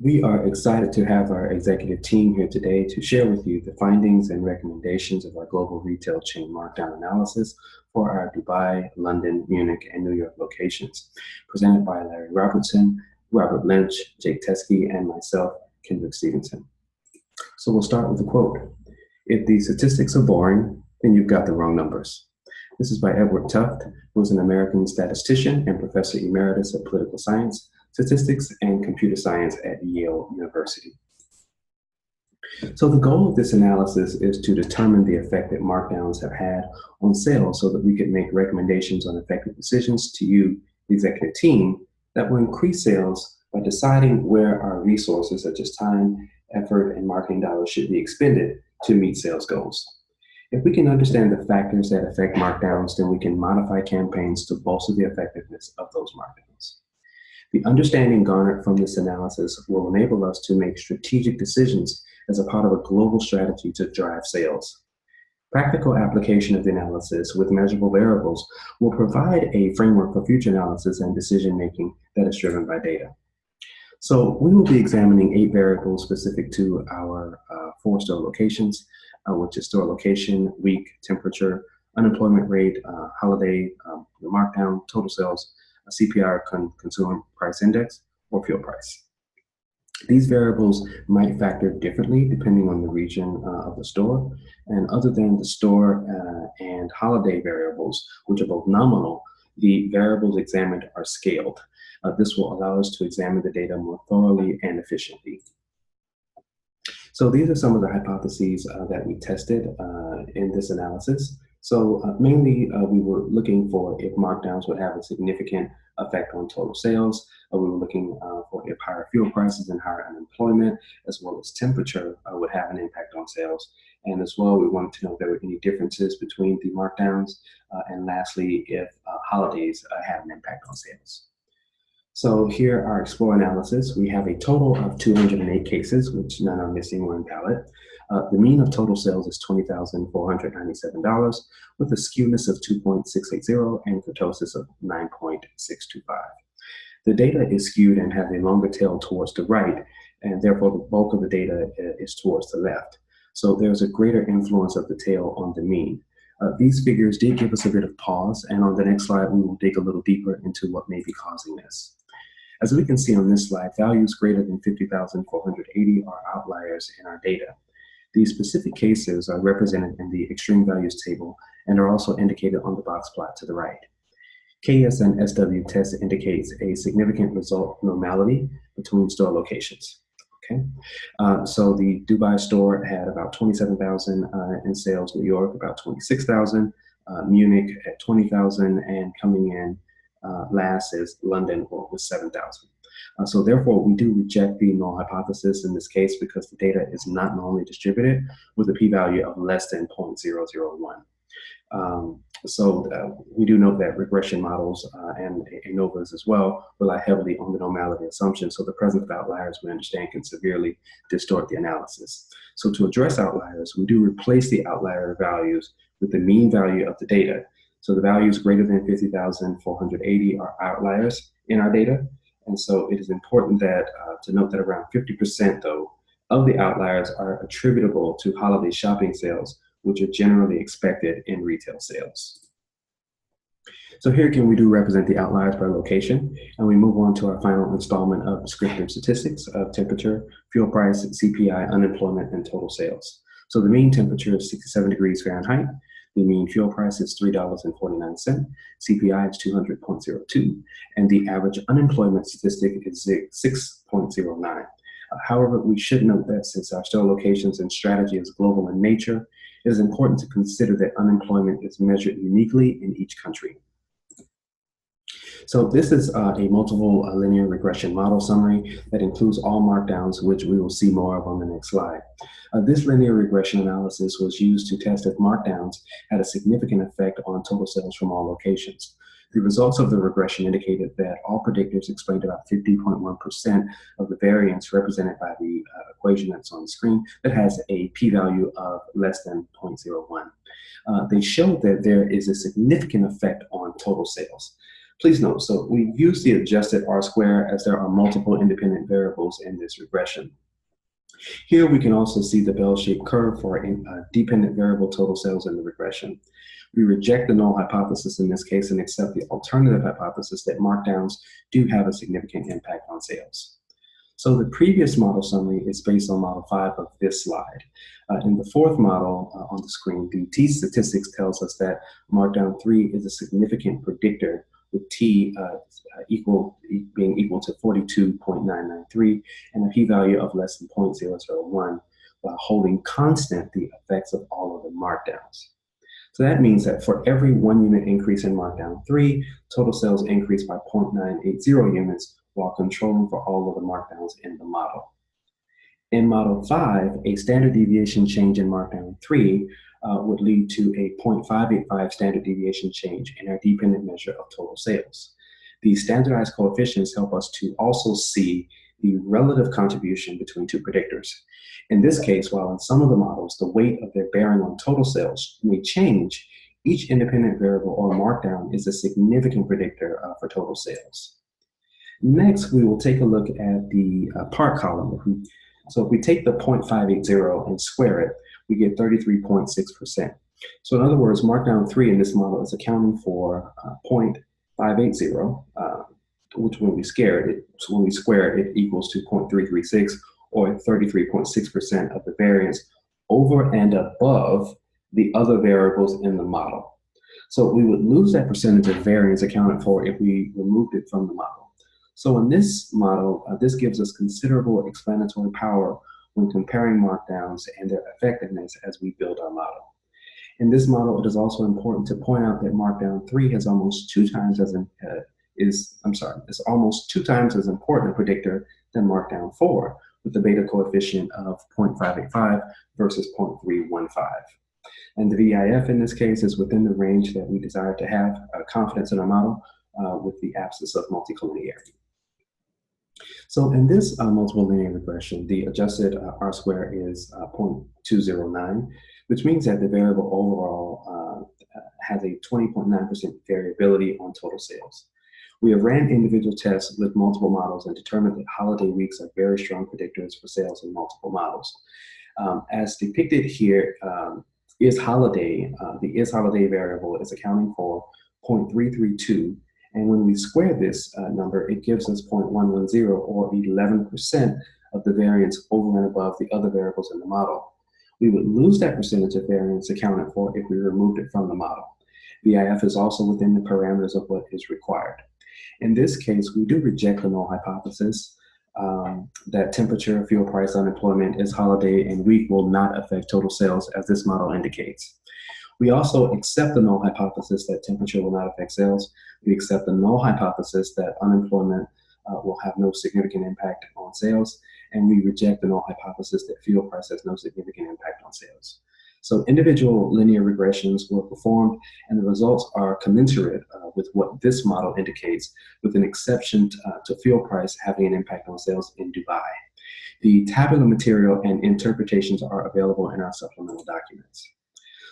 We are excited to have our executive team here today to share with you the findings and recommendations of our global retail chain markdown analysis for our Dubai, London, Munich, and New York locations, presented by Larry Robertson, Robert Lynch, Jake Teskey, and myself, Kendrick Stevenson. So we'll start with a quote. If the statistics are boring, then you've got the wrong numbers. This is by Edward Tufte, who is an American statistician and professor emeritus of political science, statistics, and computer science at Yale University. So the goal of this analysis is to determine the effect that markdowns have had on sales so that we can make recommendations on effective decisions to you, the executive team, that will increase sales by deciding where our resources such as time, effort, and marketing dollars should be expended to meet sales goals. If we can understand the factors that affect markdowns, then we can modify campaigns to bolster the effectiveness of those markdowns. The understanding garnered from this analysis will enable us to make strategic decisions as a part of a global strategy to drive sales. Practical application of the analysis with measurable variables will provide a framework for future analysis and decision-making that is driven by data. So we will be examining 8 variables specific to our 4 store locations, which is store location, week, temperature, unemployment rate, holiday, markdown, total sales, CPI, consumer price index, or fuel price. These variables might factor differently depending on the region of the store. And other than the store and holiday variables, which are both nominal, the variables examined are scaled. This will allow us to examine the data more thoroughly and efficiently. So these are some of the hypotheses that we tested in this analysis. So mainly we were looking for if markdowns would have a significant effect on total sales. We were looking for if higher fuel prices and higher unemployment, as well as temperature, would have an impact on sales. And as well, we wanted to know if there were any differences between the markdowns. And lastly, if holidays have an impact on sales. So here our Explore analysis, we have a total of 208 cases, which none are missing or invalid. The mean of total sales is $20,497 with a skewness of 2.680 and kurtosis of 9.625. The data is skewed and has a longer tail towards the right, and therefore the bulk of the data is towards the left. So there's a greater influence of the tail on the mean. These figures did give us a bit of pause, and on the next slide, we will dig a little deeper into what may be causing this. As we can see on this slide, values greater than 50,480 are outliers in our data. These specific cases are represented in the extreme values table and are also indicated on the box plot to the right. KS and SW test indicates a significant result normality between store locations. Okay, so the Dubai store had about 27,000 in sales, New York about 26,000, Munich at 20,000, and coming in last is London with 7,000. So therefore, we do reject the null hypothesis in this case because the data is not normally distributed with a p-value of less than 0.001. We do note that regression models and ANOVAs as well rely heavily on the normality assumption. So the presence of outliers, we understand, can severely distort the analysis. So to address outliers, we do replace the outlier values with the mean value of the data. So the values greater than 50,480 are outliers in our data. And so it is important that to note that around 50% though of the outliers are attributable to holiday shopping sales, which are generally expected in retail sales. So here again, we do represent the outliers by location, and we move on to our final installment of descriptive statistics of temperature, fuel price, CPI, unemployment, and total sales. So the mean temperature is 67 degrees Fahrenheit. The mean fuel price is $3.49. CPI is 200.02, and the average unemployment statistic is 6.09. However, we should note that since our store locations and strategy is global in nature, it is important to consider that unemployment is measured uniquely in each country. So this is a multiple linear regression model summary that includes all markdowns, which we will see more of on the next slide. This linear regression analysis was used to test if markdowns had a significant effect on total sales from all locations. The results of the regression indicated that all predictors explained about 50.1% of the variance represented by the equation that's on the screen that has a p-value of less than 0.01. They showed that there is a significant effect on total sales. Please note, so we use the adjusted R-square as there are multiple independent variables in this regression. Here we can also see the bell-shaped curve for a dependent variable total sales in the regression. We reject the null hypothesis in this case and accept the alternative hypothesis that markdowns do have a significant impact on sales. So the previous model summary is based on model 5 of this slide. In the fourth model on the screen, the T statistics tells us that markdown 3 is a significant predictor, with T being equal to 42.993 and a p-value of less than 0.001, while holding constant the effects of all of the markdowns. So that means that for every 1 unit increase in markdown 3, total sales increase by 0.980 units while controlling for all of the markdowns in the model. In model 5, a standard deviation change in markdown 3 would lead to a 0.585 standard deviation change in our dependent measure of total sales. These standardized coefficients help us to also see the relative contribution between two predictors. In this case, while in some of the models, the weight of their bearing on total sales may change, each independent variable or markdown is a significant predictor for total sales. Next, we will take a look at the part column. So if we take the 0.580 and square it, we get 33.6%. So in other words, markdown 3 in this model is accounting for 0.580, which when we square it equals to 0.336, or 33.6% of the variance over and above the other variables in the model. So we would lose that percentage of variance accounted for if we removed it from the model. So in this model, this gives us considerable explanatory power when comparing markdowns and their effectiveness as we build our model. In this model, it is also important to point out that markdown 3 has almost two times as almost 2 times as important a predictor than markdown 4, with the beta coefficient of 0.585 versus 0.315. And the VIF in this case is within the range that we desire to have confidence in our model with the absence of multicollinearity. So in this multiple linear regression, the adjusted R-square is 0.209, which means that the variable overall has a 20.9% variability on total sales. We have ran individual tests with multiple models and determined that holiday weeks are very strong predictors for sales in multiple models. As depicted here, the is holiday variable is accounting for 0.332, and when we square this number, it gives us 0.110, or 11% of the variance over and above the other variables in the model. We would lose that percentage of variance accounted for if we removed it from the model. VIF is also within the parameters of what is required. In this case, we do reject the null hypothesis that temperature, fuel price, unemployment, is holiday, and week will not affect total sales, as this model indicates. We also accept the null hypothesis that temperature will not affect sales. We accept the null hypothesis that unemployment will have no significant impact on sales, and we reject the null hypothesis that fuel price has no significant impact on sales. So individual linear regressions were performed, and the results are commensurate with what this model indicates, with an exception to fuel price having an impact on sales in Dubai. The tabular material and interpretations are available in our supplemental documents.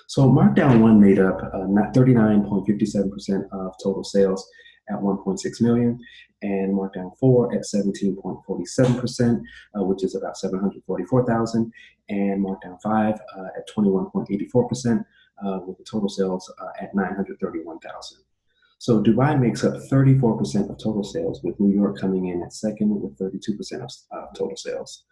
So Markdown 1 made up 39.57% of total sales at 1.6 million, and Markdown 4 at 17.47%, which is about 744,000, and Markdown 5 at 21.84%, with the total sales at 931,000. So Dubai makes up 34% of total sales, with New York coming in at second with 32% of total sales.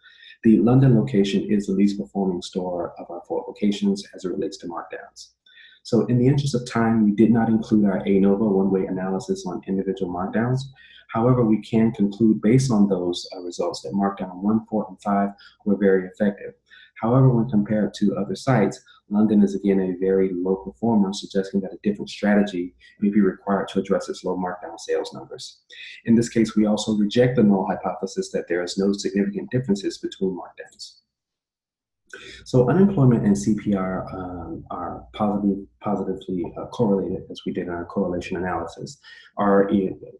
The London location is the least performing store of our 4 locations as it relates to markdowns. So in the interest of time, we did not include our ANOVA one-way analysis on individual markdowns. However, we can conclude based on those results that markdown 1, 4, and 5 were very effective. However, when compared to other sites, London is again a very low performer, suggesting that a different strategy may be required to address its low markdown sales numbers. In this case, we also reject the null hypothesis that there is no significant differences between markdowns. So unemployment and CPR are positively correlated, as we did in our correlation analysis. R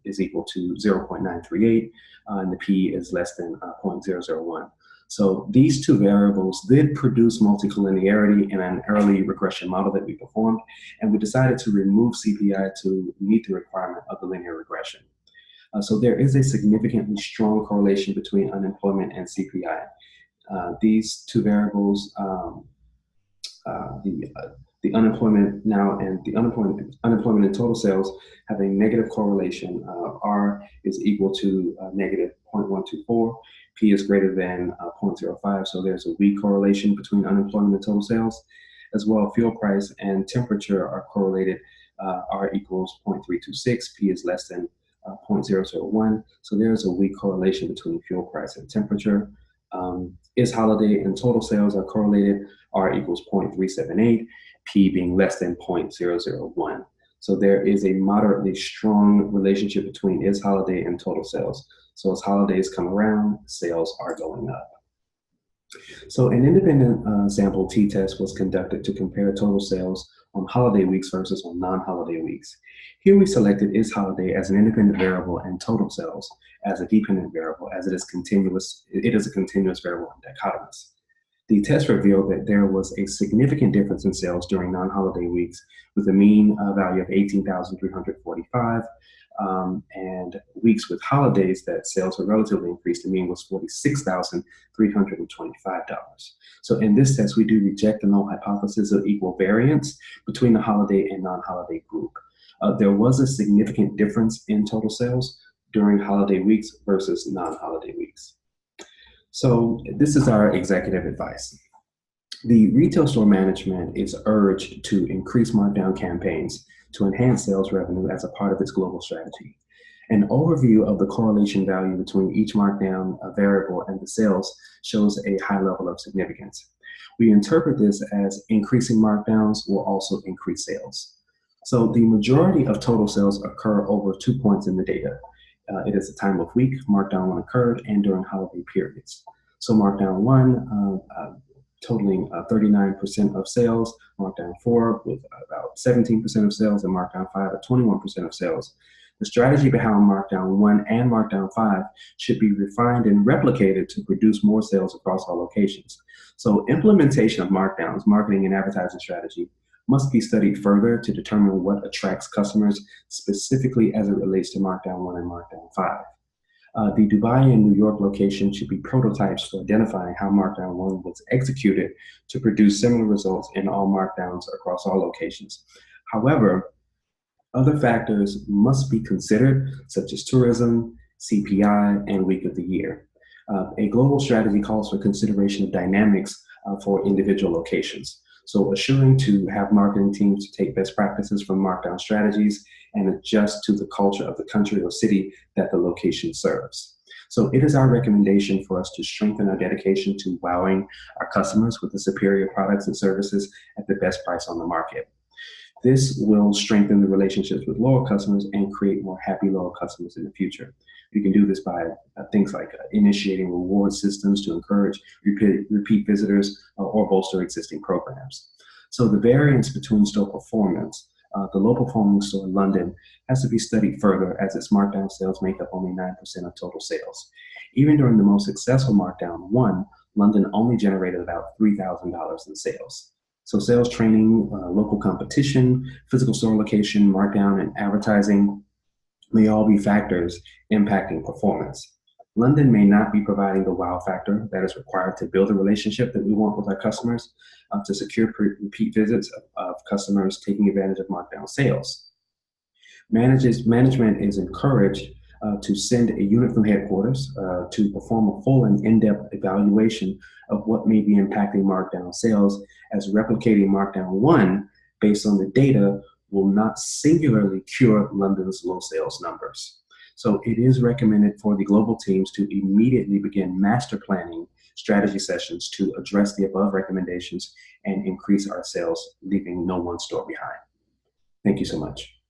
is equal to 0.938, and the P is less than 0.001. So these two variables did produce multicollinearity in an early regression model that we performed, and we decided to remove CPI to meet the requirement of the linear regression. So there is a significantly strong correlation between unemployment and CPI. These two variables, the unemployment now and the unemployment and total sales, have a negative correlation. R is equal to negative 0.124. P is greater than 0.05, so there's a weak correlation between unemployment and total sales. As well, fuel price and temperature are correlated. R equals 0.326, P is less than 0.001, so there's a weak correlation between fuel price and temperature. Is holiday and total sales are correlated. R equals 0.378, P being less than 0.001. So there is a moderately strong relationship between is holiday and total sales. So as holidays come around, sales are going up. So an independent sample t-test was conducted to compare total sales on holiday weeks versus on non-holiday weeks. Here we selected is holiday as an independent variable and total sales as a dependent variable, as it is continuous. It is a continuous variable and dichotomous. The test revealed that there was a significant difference in sales during non-holiday weeks, with a mean value of 18,345, and weeks with holidays that sales were relatively increased. The mean was $46,325. So in this test, we do reject the null hypothesis of equal variance between the holiday and non-holiday group. There was a significant difference in total sales during holiday weeks versus non-holiday weeks. So this is our executive advice. The retail store management is urged to increase markdown campaigns to enhance sales revenue as a part of its global strategy. An overview of the correlation value between each markdown variable and the sales shows a high level of significance. We interpret this as increasing markdowns will also increase sales. So the majority of total sales occur over 2 points in the data. It is the time of week markdown 1 occurred and during holiday periods. So markdown 1 totaling 39% of sales, markdown 4 with about 17% of sales, and markdown 5 at 21% of sales. The strategy behind markdown 1 and markdown 5 should be refined and replicated to produce more sales across all locations. So implementation of markdowns, marketing and advertising strategy, must be studied further to determine what attracts customers, specifically as it relates to markdown 1 and markdown 5. The Dubai and New York location should be prototypes for identifying how markdown 1 was executed to produce similar results in all markdowns across all locations. However, other factors must be considered, such as tourism, CPI, and week of the year. A global strategy calls for consideration of dynamics for individual locations. So assuring to have marketing teams to take best practices from markdown strategies and adjust to the culture of the country or city that the location serves. So it is our recommendation for us to strengthen our dedication to wowing our customers with the superior products and services at the best price on the market. This will strengthen the relationships with loyal customers and create more happy, loyal customers in the future. You can do this by things like initiating reward systems to encourage repeat visitors or bolster existing programs. So the variance between store performance, the low-performing store in London has to be studied further, as its markdown sales make up only 9% of total sales. Even during the most successful markdown 1, London only generated about $3,000 in sales. So sales training, local competition, physical store location, markdown, and advertising may all be factors impacting performance. London may not be providing the wow factor that is required to build a relationship that we want with our customers, to secure repeat visits of customers taking advantage of markdown sales. Management is encouraged to send a unit from headquarters to perform a full and in-depth evaluation of what may be impacting markdown sales, as replicating markdown 1 based on the data will not singularly cure London's low sales numbers. So it is recommended for the global teams to immediately begin master planning strategy sessions to address the above recommendations and increase our sales, leaving no one store behind. Thank you so much.